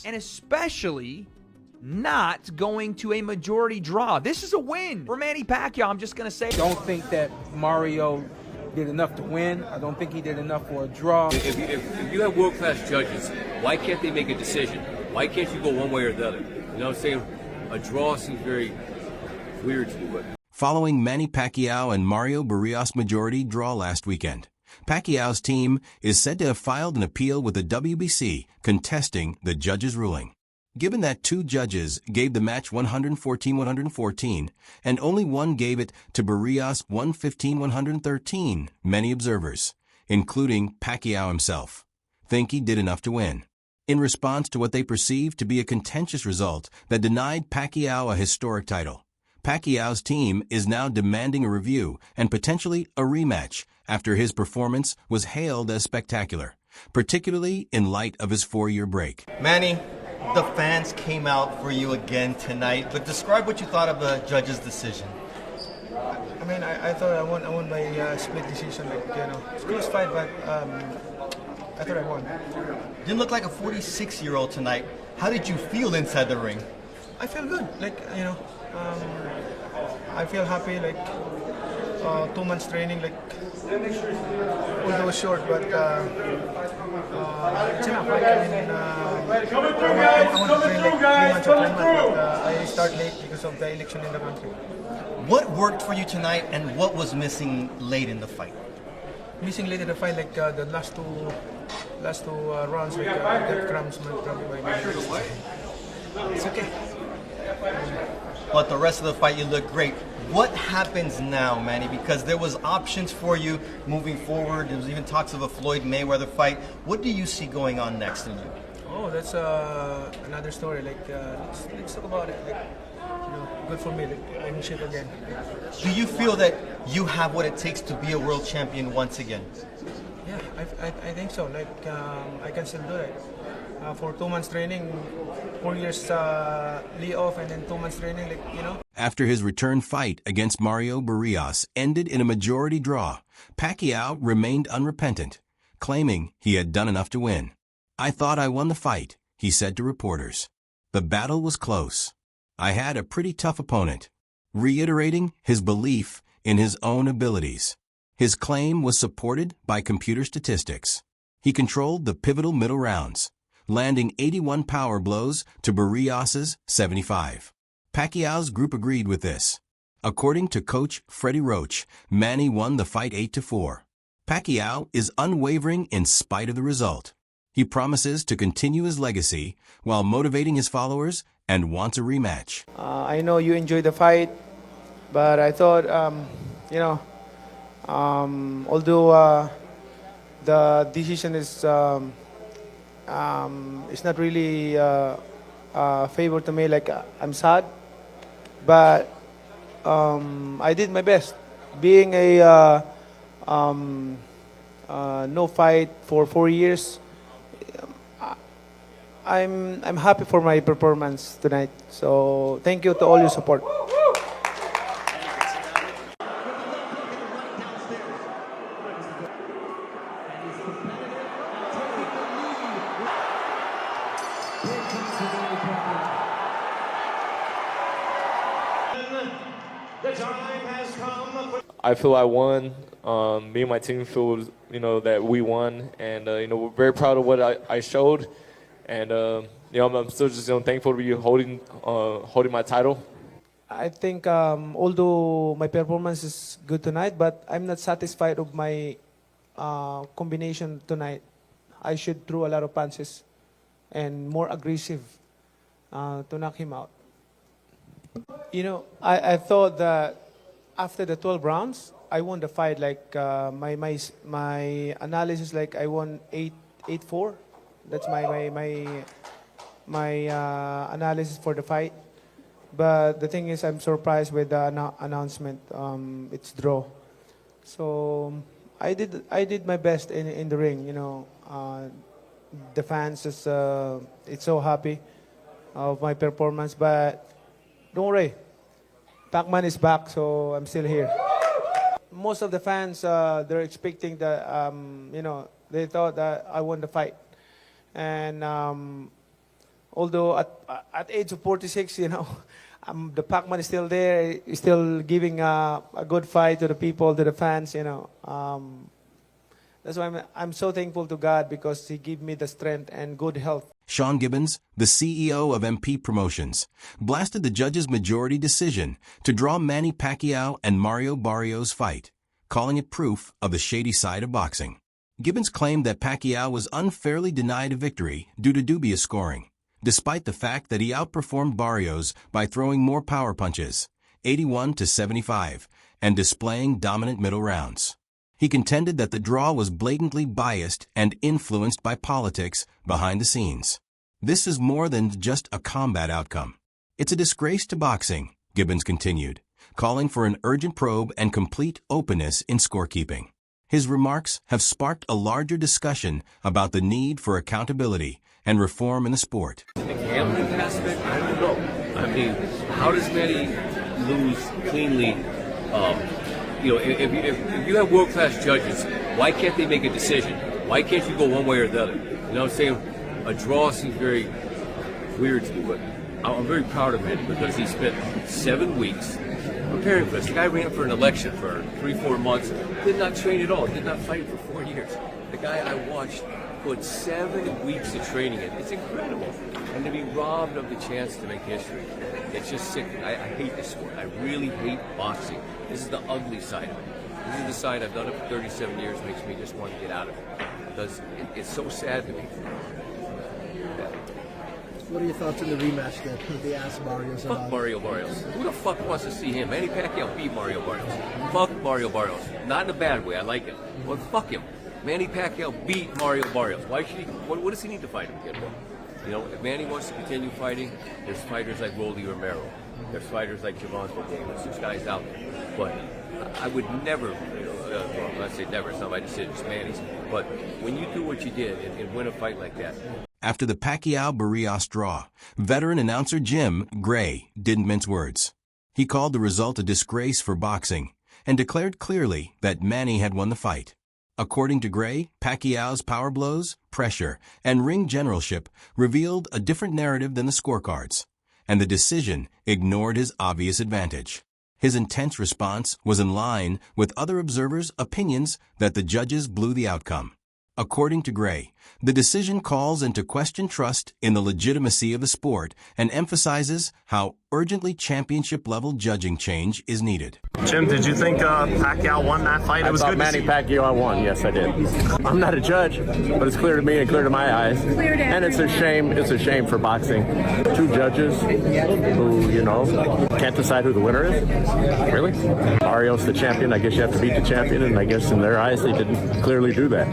and especially not going to a majority draw. This is a win for Manny Pacquiao. I'm just going to say. Don't think that Mario did enough to win. I don't think he did enough for a draw. If you have world-class judges, why can't they make a decision? Why can't you go one way or the other? You know what I'm saying? A draw seems very weird to me. But following Manny Pacquiao and Mario Barrios majority draw last weekend, Pacquiao's team is said to have filed an appeal with the WBC contesting the judge's ruling. Given that 2 judges gave the match 114-114 and only one gave it to Barrios 115-113, many observers, including Pacquiao himself, think he did enough to win. In response to what they perceived to be a contentious result that denied Pacquiao a historic title, Pacquiao's team is now demanding a review and potentially a rematch after his performance was hailed as spectacular, particularly in light of his 4-year break. Manny, the fans came out for you again tonight, but describe what you thought of the judge's decision. I mean, I thought I won by split decision, it's a close fight, but I thought I won. Didn't look like a 46-year-old tonight. How did you feel inside the ring? I feel good, I feel happy, 2 months training, although short, but it's enough. I want to train 3 months or 4 months, but I start late because of the election in the country. What worked for you tonight, and what was missing late in the fight? Missing late in the fight, the last two rounds, get cramps, probably. It's okay. But the rest of the fight, you look great. What happens now, Manny? Because there was options for you moving forward. There was even talks of a Floyd Mayweather fight. What do you see going on next in you? Oh, that's another story. Let's talk about it. Good for me. I'm in shape again. Do you feel that you have what it takes to be a world champion once again? Yeah, I think so. I can still do it. For 2 months training, 4 years lay off, and then 2 months training, After his return fight against Mario Barrios ended in a majority draw, Pacquiao remained unrepentant, claiming he had done enough to win. "I thought I won the fight," he said to reporters. "The battle was close. I had a pretty tough opponent," reiterating his belief in his own abilities. His claim was supported by computer statistics. He controlled the pivotal middle rounds, landing 81 power blows to Barrios' 75. Pacquiao's group agreed with this. According to coach Freddie Roach, Manny won the fight 8-4. Pacquiao is unwavering in spite of the result. He promises to continue his legacy while motivating his followers and wants a rematch. I know you enjoyed the fight, but I thought, although the decision is not really favor to me, I'm sad, but I did my best. Being a no fight for 4 years, I'm happy for my performance tonight. So thank you to all your support. I feel I won. Me and my team feel, that we won, and we're very proud of what I showed, and I'm still just thankful to be holding my title. I think although my performance is good tonight, but I'm not satisfied with my combination tonight. I should throw a lot of punches and more aggressive to knock him out. I thought that after the 12 rounds, I won the fight. My analysis, I won 8-4. That's my analysis for the fight. But the thing is, I'm surprised with the announcement. It's draw. So I did my best in the ring. The fans is it's so happy of my performance. But don't worry, Pac-Man is back, so I'm still here. Most of the fans, they're expecting that, they thought that I won the fight. And Although at age of 46, you know, the Pac-Man is still there, is still giving a good fight to the people, to the fans, you know. That's why I'm so thankful to God because He gave me the strength and good health. Sean Gibbons, the CEO of MP Promotions, blasted the judge's majority decision to draw Manny Pacquiao and Mario Barrios' fight, calling it proof of the shady side of boxing. Gibbons claimed that Pacquiao was unfairly denied a victory due to dubious scoring, despite the fact that he outperformed Barrios by throwing more power punches, 81-75, and displaying dominant middle rounds. He contended that the draw was blatantly biased and influenced by politics behind the scenes. This is more than just a combat outcome. It's a disgrace to boxing, Gibbons continued, calling for an urgent probe and complete openness in scorekeeping. His remarks have sparked a larger discussion about the need for accountability and reform in the sport. The gambling aspect, I don't know. I mean, how does Manny lose cleanly? If you have world-class judges, why can't they make a decision? Why can't you go one way or the other? You know what I'm saying? A draw seems very weird to me, but I'm very proud of him because he spent 7 weeks preparing for this. The guy ran for an election for 3-4 months, did not train at all, did not fight for 4 years. The guy I watched put 7 weeks of training in. It's incredible. And to be robbed of the chance to make history, it's just sick. I hate this sport. I really hate boxing. This is the ugly side of it. This is the side I've done it for 37 years, makes me just want to get out of it. Because it's so sad to me. What are your thoughts on the rematch that they asked Barrios about? Fuck Mario Barrios. Who the fuck wants to see him? Manny Pacquiao beat Mario Barrios. Fuck Mario Barrios. Not in a bad way, I like it. But fuck him. Manny Pacquiao beat Mario Barrios. Why should he? What does he need to fight him again for? You know, if Manny wants to continue fighting, there's fighters like Rolly Romero. There's fighters like Javante Davis. There's guys out there. But I would never, well, let's say never, it's not my decision, it's Manny's. But when you do what you did and win a fight like that. After the Pacquiao-Barrios draw, veteran announcer Jim Gray didn't mince words. He called the result a disgrace for boxing and declared clearly that Manny had won the fight. According to Gray, Pacquiao's power blows, pressure, and ring generalship revealed a different narrative than the scorecards, and the decision ignored his obvious advantage. His intense response was in line with other observers' opinions that the judges blew the outcome. According to Gray, the decision calls into question trust in the legitimacy of the sport and emphasizes how urgently championship-level judging change is needed. Jim, did you think Pacquiao won that fight? It was good Manny Pacquiao won. Yes, I did. I'm not a judge, but it's clear to me and clear to my eyes. And it's a shame. It's a shame for boxing. 2 judges who, you know, can't decide who the winner is. Really? Barrios the champion. I guess you have to beat the champion, and I guess in their eyes they didn't clearly do that.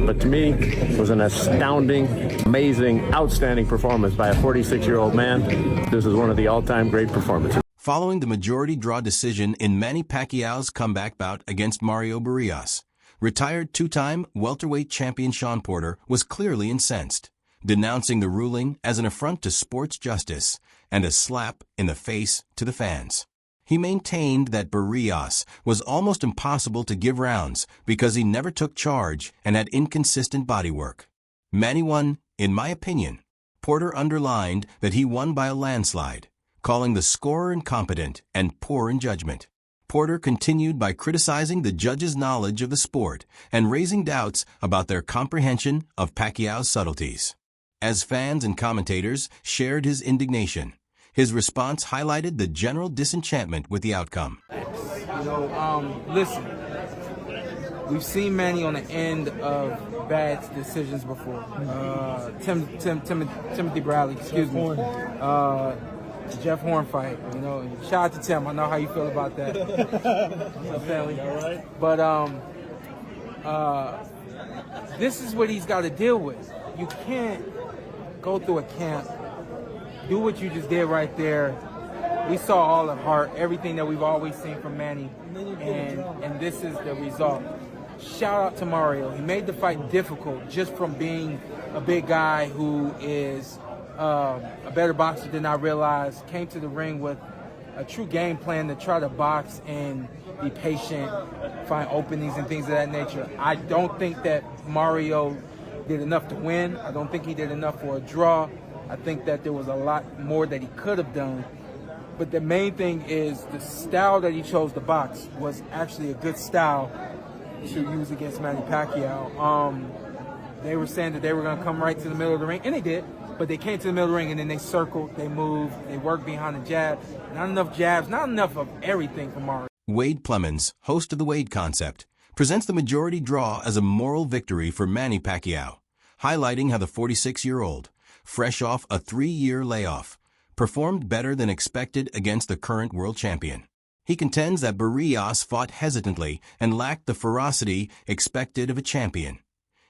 But to me, it was an astounding, amazing, outstanding performance by a 46-year-old man. This is one of the all-time great performances. Following the majority draw decision in Manny Pacquiao's comeback bout against Mario Barrios, retired 2-time welterweight champion Sean Porter was clearly incensed, denouncing the ruling as an affront to sports justice and a slap in the face to the fans. He maintained that Barrios was almost impossible to give rounds because he never took charge and had inconsistent bodywork. Manny won, in my opinion. Porter underlined that he won by a landslide, calling the scorer incompetent and poor in judgment. Porter continued by criticizing the judges' knowledge of the sport and raising doubts about their comprehension of Pacquiao's subtleties. As fans and commentators shared his indignation, his response highlighted the general disenchantment with the outcome. You know, listen, we've seen Manny on the end of bad decisions before. Timothy Bradley, excuse me. Jeff Horn fight, you know. And shout out to Tim. I know how you feel about that. Family. But this is what he's got to deal with. You can't go through a camp, do what you just did right there. We saw all the heart, everything that we've always seen from Manny, and this is the result. Shout out to Mario. He made the fight difficult just from being a big guy who is a better boxer than I realized, came to the ring with a true game plan to try to box and be patient, find openings and things of that nature. I don't think that Mario did enough to win. I don't think he did enough for a draw. I think that there was a lot more that he could have done. But the main thing is the style that he chose to box was actually a good style to use against Manny Pacquiao. They were saying that they were going to come right to the middle of the ring, and they did. But they came to the middle of the ring, and then they circled, they moved, they worked behind the jab. Not enough jabs, not enough of everything from Mario. Wade Plemons, host of the Wade Concept, presents the majority draw as a moral victory for Manny Pacquiao, highlighting how the 46-year-old, fresh off a 3-year layoff, performed better than expected against the current world champion. He contends that Barrios fought hesitantly and lacked the ferocity expected of a champion,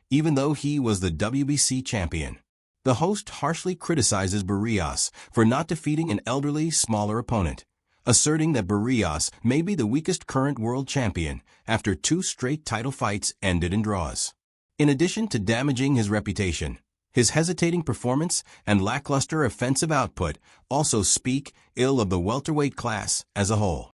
even though he was the WBC champion. The host harshly criticizes Barrios for not defeating an elderly, smaller opponent, asserting that Barrios may be the weakest current world champion after 2 straight title fights ended in draws. In addition to damaging his reputation, his hesitating performance and lackluster offensive output also speak ill of the welterweight class as a whole.